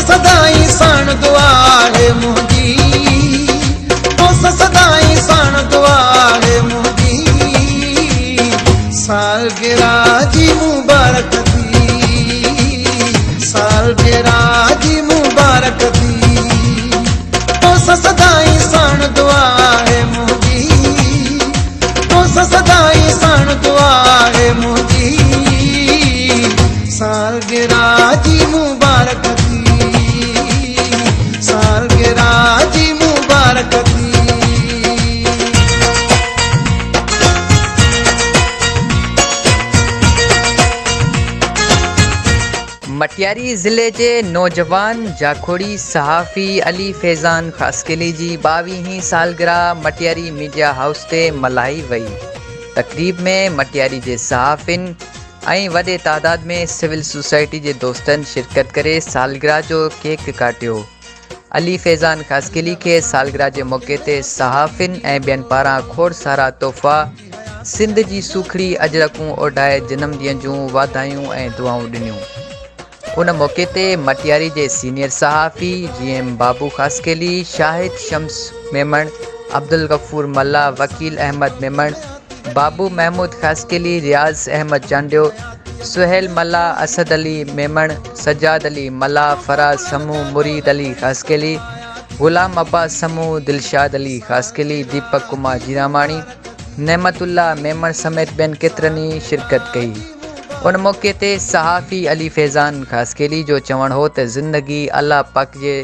सदाई साण दुआ है मुंहिंजी, सदाई साण दुआ है मुंहिंजी, सालगिरह जी मुबारक थी, सालगिरह जी मुबारक थी। सदाई साण दुआ है मुंहिंजी, सदाई साण दुआ है मुंहिंजी, सालगिरह जी मुबारक थी, सालगिरह जी मुबारक थी। मटियारी ज़िले जे नौजवान जाखोड़ी सहाफ़ी अली फैज़ान ख़ासकेली जी 22वीं सालगिरह मटियारी मीडिया हाउस ते मल्हाई वई। तक़रीब में मटियारी जे सहाफ़िन ऐं वॾे तादाद में सिविल सोसाइटी जे दोस्तनि शिरकत करे सालगिरह जो केक काटियो। अली फैज़ान ख़ासकेली खे सालगिरह जे मौक़े ते सहाफ़िन ऐं ॿियनि पारां खोड़ सारा तोहफ़ा, सिंध जी सूखड़ी अजरकूं ओढाए जनमॾींहं जूं वाधायूं ऐं दुआऊं ॾिनियूं। उन मौक़े ते मटियारी जे सीनियर सहाफ़ी GM बाबू ख़ासकेली, शाहिद शम्स मेमण, अब्दुल गफ़ूर मल्ला, वकील अहमद मेमण, बाबू महमूद ख़ासकेली, रियाज़ अहमद चांडियो, सुहेल मल्ला, असद अली मेमण, सजाद अली मल्ला, फराज समूह, मुरीद अली ख़ासकेली, गुलाम अब्बास समूह, दिलशाद अली ख़ासकेली, दीपक कुमार जीरामाणी, नेमतुल्ला मेमण समेत ॿियनि केतिरनि शिरकत कई। उन मौक़े ते सहाफ़ी अली फैज़ान ख़ासकेली जो चवणु हो त ज़िंदगी अल्लाह पाक जे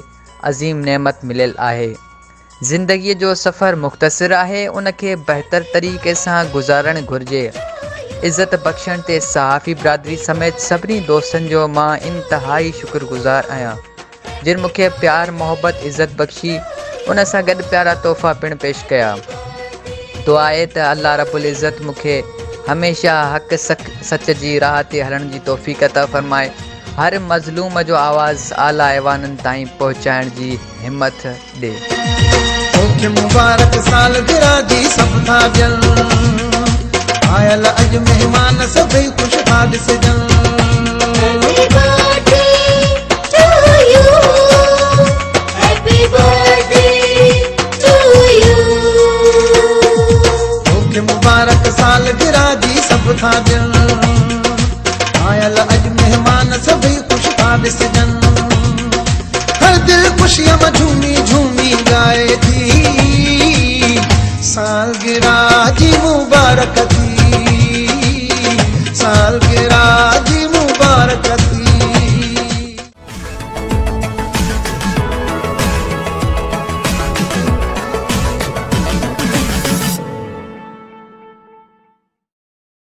अज़ीम नेमत मिलियल आहे। ज़िंदगीअ जो सफ़र मुख़्तसिर आहे, उनखे बहितर तरीक़े सां गुज़ारणु घुरिजे। इज़त बख़्शण ते सहाफ़ी बिरादरी समेत सभिनी दोस्तनि जो मां इंतिहाई शुक्रगुज़ार आहियां, जिन मूंखे प्यार मोहबत इज़त बख़्शी, उन सां गॾु प्यारा तोहफ़ा पिणु पेश कया। दुआ आहे त अल्लाह रब्बुल इज़त मूंखे हमेशह हक़ सच जी राह ते हलण जी तौफ़ीक़ अता फ़रमाए, हर मज़लूम जो आवाज़ आला ऐवाननि ताईं पहुचाइण जी हिम्मत ॾे। तोखे मुबारक सालगिरह जी सभु था ॾियनि, आयल अॼु महिमान सभई ख़ुशि था ॾिसजनि। मुबारक सालगिरह जी सभु था ॾियनि, आयल अॼु महिमान सभई ख़ुशि था ॾिसजनि। हर दिलि ख़ुशीअ में झूमी